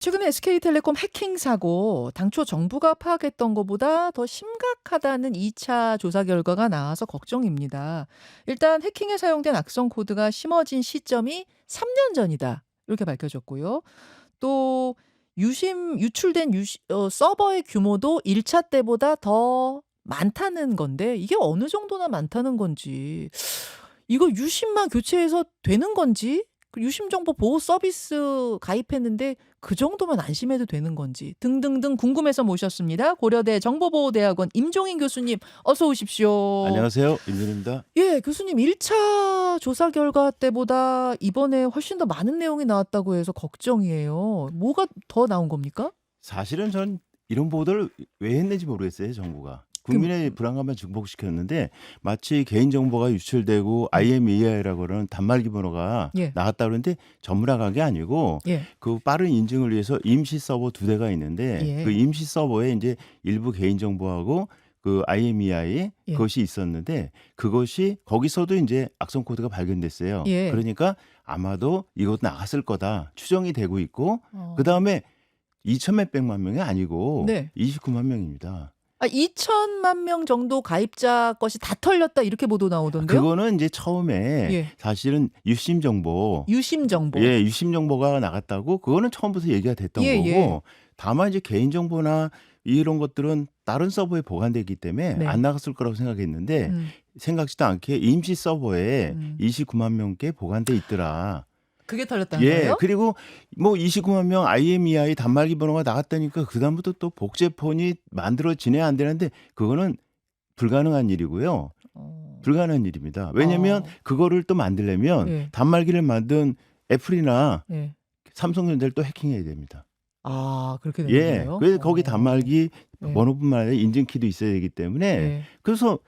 최근에 SK텔레콤 해킹 사고, 당초 정부가 파악했던 것보다 더 심각하다는 2차 조사 결과가 나와서 걱정입니다. 일단 해킹에 사용된 악성 코드가 심어진 시점이 3년 전이다. 이렇게 밝혀졌고요. 또 유출된 서버의 규모도 1차 때보다 더 많다는 건데, 이게 어느 정도나 많다는 건지, 이거 유심만 교체해서 되는 건지, 그 유심 정보 보호 서비스 가입했는데 그 정도면 안심해도 되는 건지 등등등 궁금해서 모셨습니다. 고려대 정보보호대학원 임종인 교수님, 어서 오십시오. 안녕하세요. 임준입니다. 예, 교수님, 1차 조사 결과 때보다 이번에 훨씬 더 많은 내용이 나왔다고 해서 걱정이에요. 뭐가 더 나온 겁니까? 사실은 전 이런 보도를 왜 했는지 모르겠어요, 정부가. 국민의 불안감만 증폭시켰는데 마치 개인정보가 유출되고 IMEI라고 하는 단말기 번호가 예. 나왔다 그러는데 전문화가 한 게 아니고 예. 그 빠른 인증을 위해서 임시 서버 2대가 있는데 예. 그 임시 서버에 이제 일부 개인정보하고 그 IMEI 예. 그것이 있었는데 그것이 거기서도 이제 악성 코드가 발견됐어요. 예. 그러니까 아마도 이것 나갔을 거다 추정이 되고 있고 어. 그다음에 2천 몇백만 명이 아니고 네. 29만 명입니다. 2천만 명 정도 가입자 것이 다 털렸다, 이렇게 보도 나오던데요? 그거는 이제 처음에 예. 사실은 유심 정보, 유심 정보. 예, 유심 정보가 나갔다고 그거는 처음부터 얘기가 됐던 예, 거고 예. 다만 이제 개인 정보나 이런 것들은 다른 서버에 보관되기 때문에 네. 안 나갔을 거라고 생각했는데 생각지도 않게 임시 서버에 29만 명께 보관돼 있더라. 그게 털렸다는 예, 거예요? 그리고 뭐 29만 명 IMEI 단말기 번호가 나갔다니까 그다음부터 또 복제폰이 만들어지네 안 되는데 그거는 불가능한 일이고요. 불가능한 일입니다. 왜냐하면 그거를 또 만들려면 예. 단말기를 만든 애플이나 예. 삼성전자를 또 해킹해야 됩니다. 그렇게 되는 예, 거예요? 그래서 거기 단말기 예. 번호뿐만 아니라 인증키도 있어야 되기 때문에 예. 그래서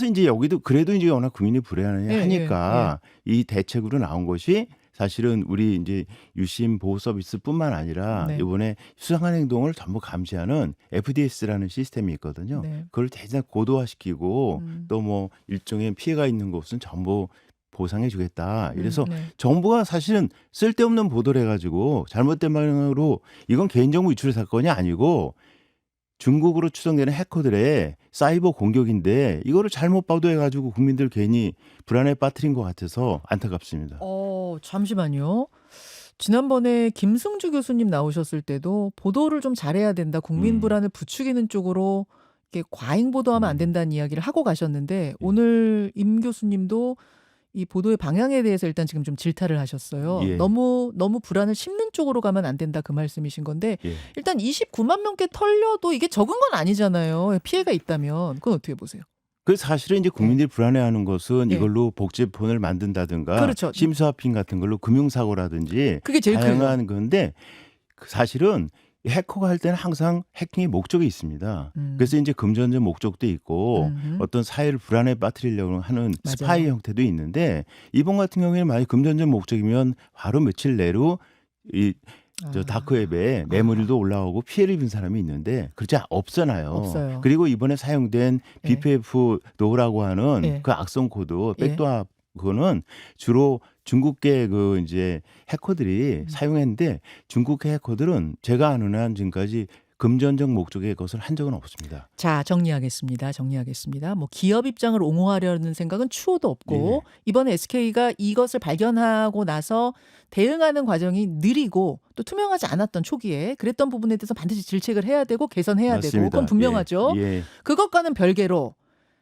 이제 여기도 그래도 이제 워낙 국민이 예, 불안해하니까 이 대책으로 나온 것이 사실은 우리 이제 유심 보호 서비스뿐만 아니라 네. 이번에 수상한 행동을 전부 감시하는 FDS라는 시스템이 있거든요. 네. 그걸 대단 고도화시키고 또 뭐 일종의 피해가 있는 곳은 전부 보상해 주겠다. 이래서 네. 정부가 사실은 쓸데없는 보도를 해가지고 잘못된 방향으로 이건 개인정보 유출 사건이 아니고 중국으로 추정되는 해커들의 사이버 공격인데 이거를 잘못 보도해가지고 국민들 괜히 불안에 빠뜨린 것 같아서 안타깝습니다. 잠시만요. 지난번에 김승주 교수님 나오셨을 때도 보도를 좀 잘해야 된다, 국민 불안을 부추기는 쪽으로 이렇게 과잉 보도하면 안 된다는 이야기를 하고 가셨는데, 오늘 임 교수님도 이 보도의 방향에 대해서 일단 지금 좀 질타를 하셨어요. 예. 너무 불안을 심는 쪽으로 가면 안 된다, 그 말씀이신 건데, 예. 일단 29만 명께 털려도 이게 적은 건 아니잖아요. 피해가 있다면. 그건 어떻게 보세요? 그 사실은 이제 국민들이 불안해하는 것은 예. 이걸로 복제폰을 만든다든가 그렇죠. 심스와핑 같은 걸로 금융사고라든지 그게 제일 커요. 다양한 건데 사실은 해커가 할 때는 항상 해킹의 목적이 있습니다. 그래서 이제 금전적 목적도 있고 어떤 사회를 불안에 빠뜨리려고 하는 스파이 맞아요. 형태도 있는데 이번 같은 경우에는 만약 금전적 목적이면 바로 며칠 내로 저 다크웹에 메모리도 올라오고 피해를 입은 사람이 있는데 그렇지 없잖아요. 없어요. 그리고 이번에 사용된 예. BPF-No라고 하는 예. 그 악성 코드, 예. 백도어 그거는 주로 중국계 그 이제 해커들이 사용했는데 중국계 해커들은 제가 아는 한 지금까지 금전적 목적의 것을 한 적은 없습니다. 자, 정리하겠습니다. 뭐 기업 입장을 옹호하려는 생각은 추호도 없고, 예. 이번에 SK가 이것을 발견하고 나서 대응하는 과정이 느리고 또 투명하지 않았던 초기에 그랬던 부분에 대해서 반드시 질책을 해야 되고 개선해야 되고, 맞습니다. 그건 분명하죠. 예. 그것과는 별개로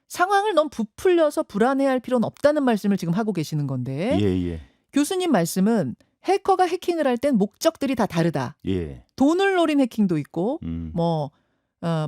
상황을 너무 부풀려서 불안해할 필요는 없다는 말씀을 지금 하고 계시는 건데, 예. 교수님 말씀은 해커가 해킹을 할 땐 목적들이 다 다르다. 예. 돈을 노린 해킹도 있고,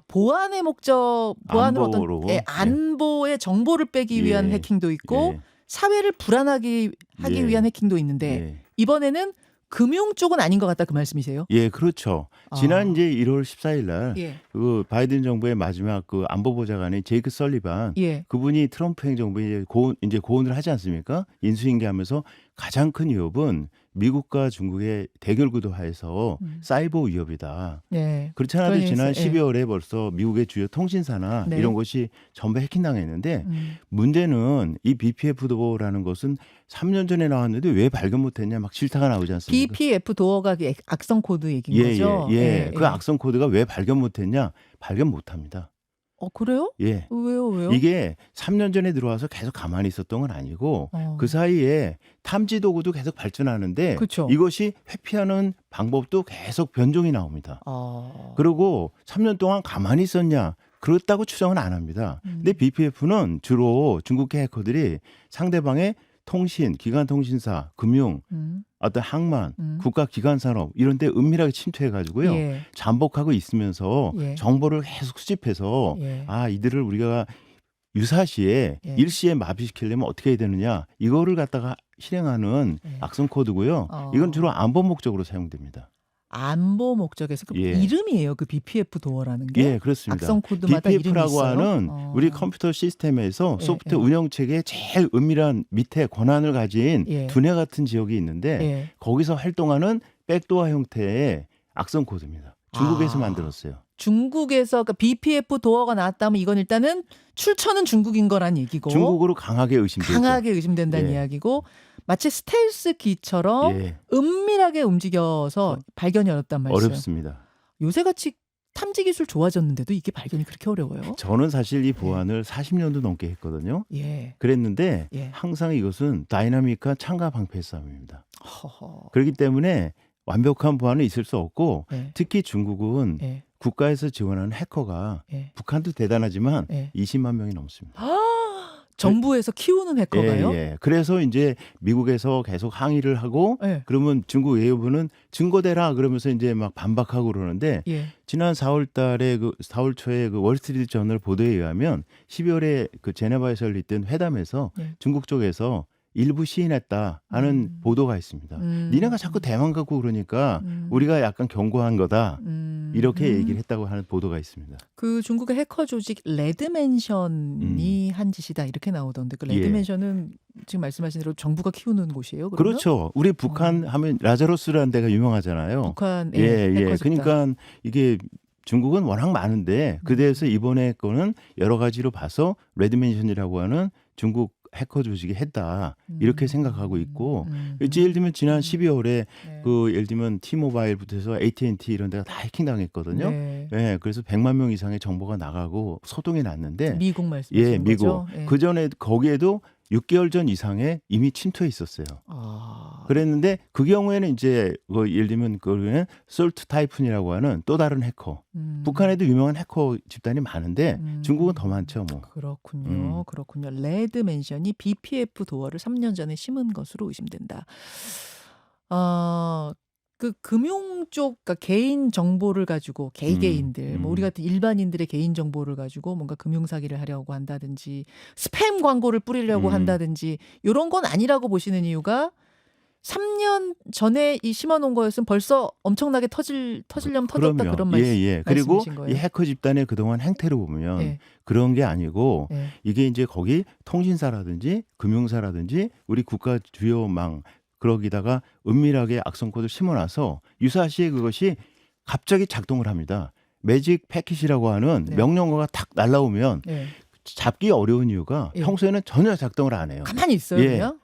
보안의 목적, 보안을 안보로. 어떤 안보의 정보를 빼기 위한 예. 해킹도 있고, 예. 사회를 불안하게 하기 예. 위한 해킹도 있는데, 예. 이번에는 금융 쪽은 아닌 것 같다, 그 말씀이세요? 예, 그렇죠. 지난 이제 1월 14일 날 예. 그 바이든 정부의 마지막 그 안보보좌관인 제이크 설리반 예. 그분이 트럼프 행정부에 이제 고언을 하지 않습니까? 인수인계하면서 가장 큰 위협은 미국과 중국의 대결 구도하에서 음. 사이버 위협이다. 네. 그렇지 않아도 그런 지난 얘기 있어요. 12월에 벌써 미국의 주요 통신사나 네. 이런 것이 전부 해킹당했는데 음. 문제는 이 BPF 도어라는 것은 3년 전에 나왔는데 왜 발견 못했냐 막 실타가 나오지 않습니까? BPF 도어가 그 악성 코드 얘기인 예, 거죠? 예. 예, 그 예. 악성 코드가 왜 발견 못했냐? 발견 못합니다. 그래요? 예. 왜요? 이게 3년 전에 들어와서 계속 가만히 있었던 건 아니고 그 사이에 탐지 도구도 계속 발전하는데 그쵸. 이것이 회피하는 방법도 계속 변종이 나옵니다. 그리고 3년 동안 가만히 있었냐? 그렇다고 추정은 안 합니다. 근데 BPF는 주로 중국계 해커들이 상대방의 통신, 기관 통신사, 금융, 어떤 항만, 국가 기관 산업 이런 데 은밀하게 침투해 가지고요. 예. 잠복하고 있으면서 예. 정보를 계속 수집해서 예. 아, 이들을 우리가 유사시에 예. 일시에 마비시키려면 어떻게 해야 되느냐. 이거를 갖다가 실행하는 예. 악성 코드고요. 이건 주로 안보 목적으로 사용됩니다. 안보 목적에서 그 예. 이름이에요. 그 BPF 도어라는 게. 예, 그렇습니다. 악성 코드마다 이름이 BPF라고 있어요. 하는 우리 컴퓨터 시스템에서 예, 소프트웨어 예. 운영체계의 제일 은밀한 밑에 권한을 가진 예. 두뇌 같은 지역이 있는데 예. 거기서 활동하는 백도어 형태의 악성 코드입니다. 중국에서 아. 만들었어요. 중국에서 그러니까 BPF 도어가 나왔다면 이건 일단은 출처는 중국인 거란 얘기고 중국으로 강하게 의심되죠. 강하게 의심된다는 예. 이야기고 마치 스텔스 기처럼 예, 은밀하게 움직여서 발견이 어렵단 말이에요. 어렵습니다. 요새같이 탐지 기술 좋아졌는데도 이게 발견이 그렇게 어려워요? 저는 사실 이 보안을 40년도 넘게 했거든요. 예. 그랬는데 예. 항상 이것은 다이나믹한 창과 방패 싸움입니다. 허허. 그렇기 때문에 완벽한 보안은 있을 수 없고 예. 특히 중국은 예. 국가에서 지원하는 해커가 예. 북한도 대단하지만 예. 20만 명이 넘습니다. 정부에서 키우는 해커가요? 예. 그래서 이제 미국에서 계속 항의를 하고 예. 그러면 중국 외교부는 증거대라 그러면서 이제 막 반박하고 그러는데 예. 지난 4월 달에 4월 초에 그 월스트리트 저널 보도에 의하면 12월에 그 제네바에서 열렸던 회담에서 예. 중국 쪽에서 일부 시인했다 하는 보도가 있습니다. 니네가 자꾸 대만 갖고 그러니까 우리가 약간 경고한 거다. 이렇게 얘기를 했다고 하는 보도가 있습니다. 그 중국의 해커 조직 레드맨션이 한 짓이다 이렇게 나오던데 그 예. 레드맨션은 지금 말씀하신 대로 정부가 키우는 곳이에요? 그러면? 그렇죠. 우리 북한 하면 라자로스라는 데가 유명하잖아요. 북한 예. 해커 집단. 그러니까 이게 중국은 워낙 많은데 그 데에서 이번에 거는 여러 가지로 봐서 레드맨션이라고 하는 중국 해커 조직이 했다 이렇게 생각하고 있고 예를 들면 지난 12월에 네. 그 예를 들면 T-모바일부터 해서 AT&T 이런 데가 다 해킹당했거든요. 네. 예, 그래서 100만 명 이상의 정보가 나가고 소동이 났는데 미국 말씀하시는 예, 미국 거죠? 예. 그 전에 거기에도 6개월 전 이상에 이미 침투해 있었어요. 그랬는데 그 경우에는 이제 그 예를 들면 그거는 솔트 타이푼이라고 하는 또 다른 해커. 북한에도 유명한 해커 집단이 많은데 중국은 더 많죠, 뭐. 그렇군요. 그렇군요. 레드맨션이 BPF 도어를 3년 전에 심은 것으로 의심된다. 그 금융 쪽, 그러니까 개인 정보를 가지고 개개인들, 뭐 우리 같은 일반인들의 개인 정보를 가지고 뭔가 금융 사기를 하려고 한다든지 스팸 광고를 뿌리려고 한다든지 이런 건 아니라고 보시는 이유가 3년 전에 이 심어놓은 거였으면 벌써 엄청나게 터지려면 터졌다 그럼요. 그런 예. 그리고 말씀이신 거예요. 이 해커 집단의 그동안 행태를 보면 예. 그런 게 아니고 예. 이게 이제 거기 통신사라든지 금융사라든지 우리 국가 주요망 그러기다가 은밀하게 악성 코드를 심어놔서 유사시에 그것이 갑자기 작동을 합니다. 매직 패킷이라고 하는 네. 명령어가 탁 날라오면 예. 잡기 어려운 이유가 예. 평소에는 전혀 작동을 안 해요. 가만히 있어요, 예. 그냥.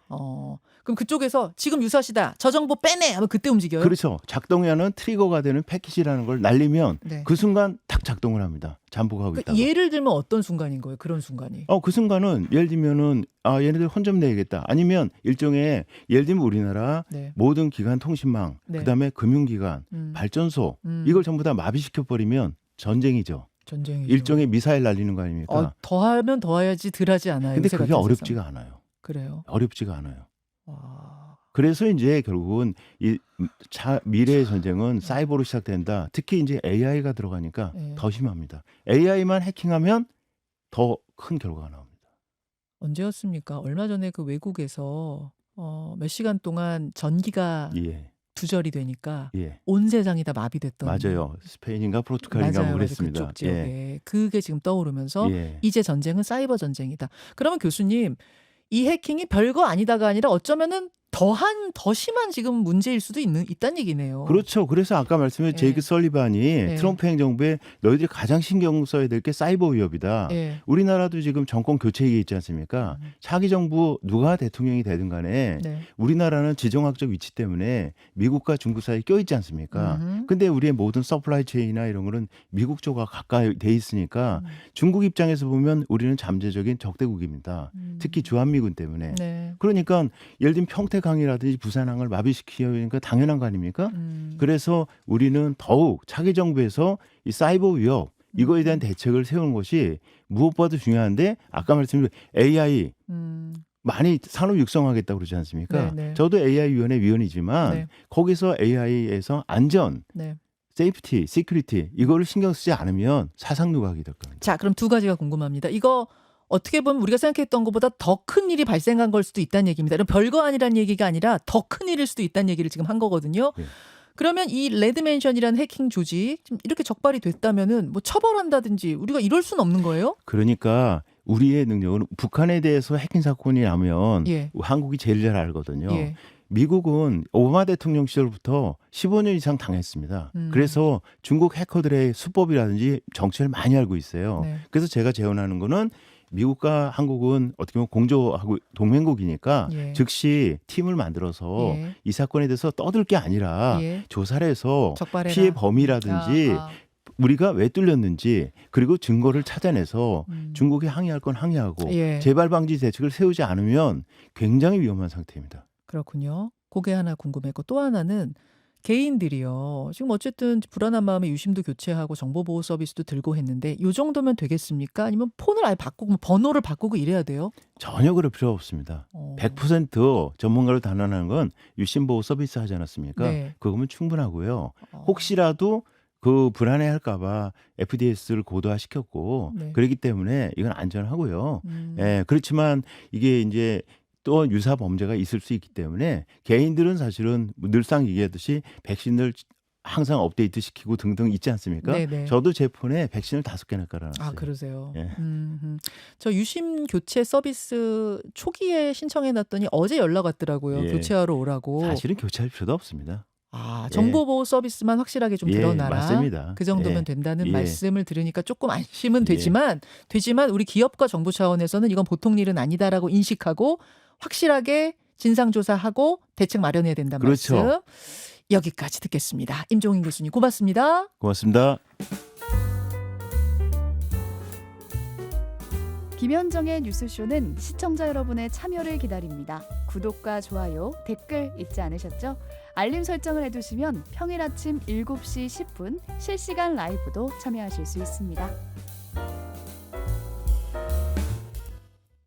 그럼 그쪽에서 지금 유사시다. 저 정보 빼내. 하면 그때 움직여요. 그렇죠. 작동하는 트리거가 되는 패킷이라는 걸 날리면 네. 그 순간 탁 작동을 합니다. 잠복하고 있다가. 예를 들면 어떤 순간인 거예요? 그런 순간이. 그 순간은 예를 들면은 얘네들 혼점 내야겠다. 아니면 일종의 예를 들면 우리나라 네. 모든 기관 통신망, 네. 그다음에 금융기관, 발전소 이걸 전부 다 마비시켜 버리면 전쟁이죠. 전쟁이죠. 일종의 미사일 날리는 거 아닙니까? 더하면 더해야지 덜하지 않아요. 근데 요새 그게 같은 어렵지가 세상. 않아요. 그래요. 어렵지가 않아요. 와. 그래서 이제 결국은 이 미래의 전쟁은 사이버로 시작된다. 특히 이제 AI가 들어가니까 네. 더 심합니다. AI만 해킹하면 더 큰 결과가 나옵니다. 언제였습니까? 얼마 전에 그 외국에서 몇 시간 동안 전기가 예. 두절이 되니까 예. 온 세상이 다 마비됐던. 맞아요. 스페인인가 포르투갈인가 맞아요. 그랬습니다. 그쪽 지역에. 그게 지금 떠오르면서 예. 이제 전쟁은 사이버 전쟁이다. 그러면 교수님 이 해킹이 별거 아니다가 아니라 어쩌면은 더 심한 지금 문제일 수도 있다는 얘기네요. 그렇죠. 그래서 아까 말씀드린 예. 제이크 설리반이 예. 트럼프 행정부에 너희들이 가장 신경 써야 될 게 사이버 위협이다. 예. 우리나라도 지금 정권 교체기에 있지 않습니까? 차기 정부 누가 대통령이 되든 간에 네. 우리나라는 지정학적 위치 때문에 미국과 중국 사이에 껴있지 않습니까? 음흠. 근데 우리의 모든 서플라이 체인이나 이런 거는 미국 쪽과 가까이 돼 있으니까 중국 입장에서 보면 우리는 잠재적인 적대국입니다. 특히 주한미군 때문에. 네. 그러니까 예를 들면 평택항이라든지 부산항을 마비시키니까 당연한 거 아닙니까? 그래서 우리는 더욱 차기 정부에서 이 사이버 위협 이거에 대한 대책을 세우는 것이 무엇보다도 중요한데 아까 말씀드린 AI 많이 산업 육성하겠다고 그러지 않습니까? 네, 네. 저도 AI 위원이지만 네. 거기서 AI에서 안전, 네. 세이프티, 시큐리티 이거를 신경 쓰지 않으면 사상 누각이 될 겁니다. 자, 그럼 두 가지가 궁금합니다. 이거 어떻게 보면 우리가 생각했던 것보다 더 큰 일이 발생한 걸 수도 있다는 얘기입니다. 그럼 별거 아니란 얘기가 아니라 더 큰 일일 수도 있다는 얘기를 지금 한 거거든요. 예. 그러면 이 레드맨션이라는 해킹 조직 지금 이렇게 적발이 됐다면은 뭐 처벌한다든지 우리가 이럴 수는 없는 거예요? 그러니까 우리의 능력은 북한에 대해서 해킹 사건이 나면 예. 한국이 제일 잘 알거든요. 예. 미국은 오바마 대통령 시절부터 15년 이상 당했습니다. 그래서 중국 해커들의 수법이라든지 정체를 많이 알고 있어요. 네. 그래서 제가 제언하는 거는 미국과 한국은 어떻게 보면 공조하고 동맹국이니까 예. 즉시 팀을 만들어서 예. 이 사건에 대해서 떠들 게 아니라 예. 조사를 해서 적발해라. 피해 범위라든지 우리가 왜 뚫렸는지 그리고 증거를 찾아내서 중국이 항의할 건 항의하고 예. 재발 방지 대책을 세우지 않으면 굉장히 위험한 상태입니다. 그렇군요. 그게 하나 궁금했고 또 하나는 개인들이요. 지금 어쨌든 불안한 마음에 유심도 교체하고 정보보호 서비스도 들고 했는데 이 정도면 되겠습니까? 아니면 폰을 아예 바꾸고 뭐 번호를 바꾸고 이래야 돼요? 전혀 그럴 필요 없습니다. 100% 전문가를 단언하는 건 유심보호 서비스 하지 않았습니까? 네. 그거면 충분하고요. 혹시라도 그 불안해할까 봐 FDS를 고도화시켰고 네. 그렇기 때문에 이건 안전하고요. 예, 그렇지만 이게 이제 또 유사 범죄가 있을 수 있기 때문에 개인들은 사실은 늘상 얘기하듯이 백신을 항상 업데이트 시키고 등등 있지 않습니까? 네네. 저도 제 폰에 백신을 5개나 깔아놨어요. 아, 그러세요. 예. 저 유심 교체 서비스 초기에 신청해놨더니 어제 연락 왔더라고요. 예. 교체하러 오라고. 사실은 교체할 필요도 없습니다. 아, 정보보호 서비스만 확실하게 좀 드러나라. 맞습니다. 그 정도면 예. 된다는 예. 말씀을 들으니까 조금 안심은 예. 되지만 우리 기업과 정부 차원에서는 이건 보통 일은 아니다라고 인식하고 확실하게 진상조사하고 대책 마련해야 된다는 그렇죠. 말씀. 여기까지 듣겠습니다. 임종인 교수님 고맙습니다. 고맙습니다. 김현정의 뉴스쇼는 시청자 여러분의 참여를 기다립니다. 구독과 좋아요, 댓글 잊지 않으셨죠? 알림 설정을 해두시면 평일 아침 7시 10분 실시간 라이브도 참여하실 수 있습니다.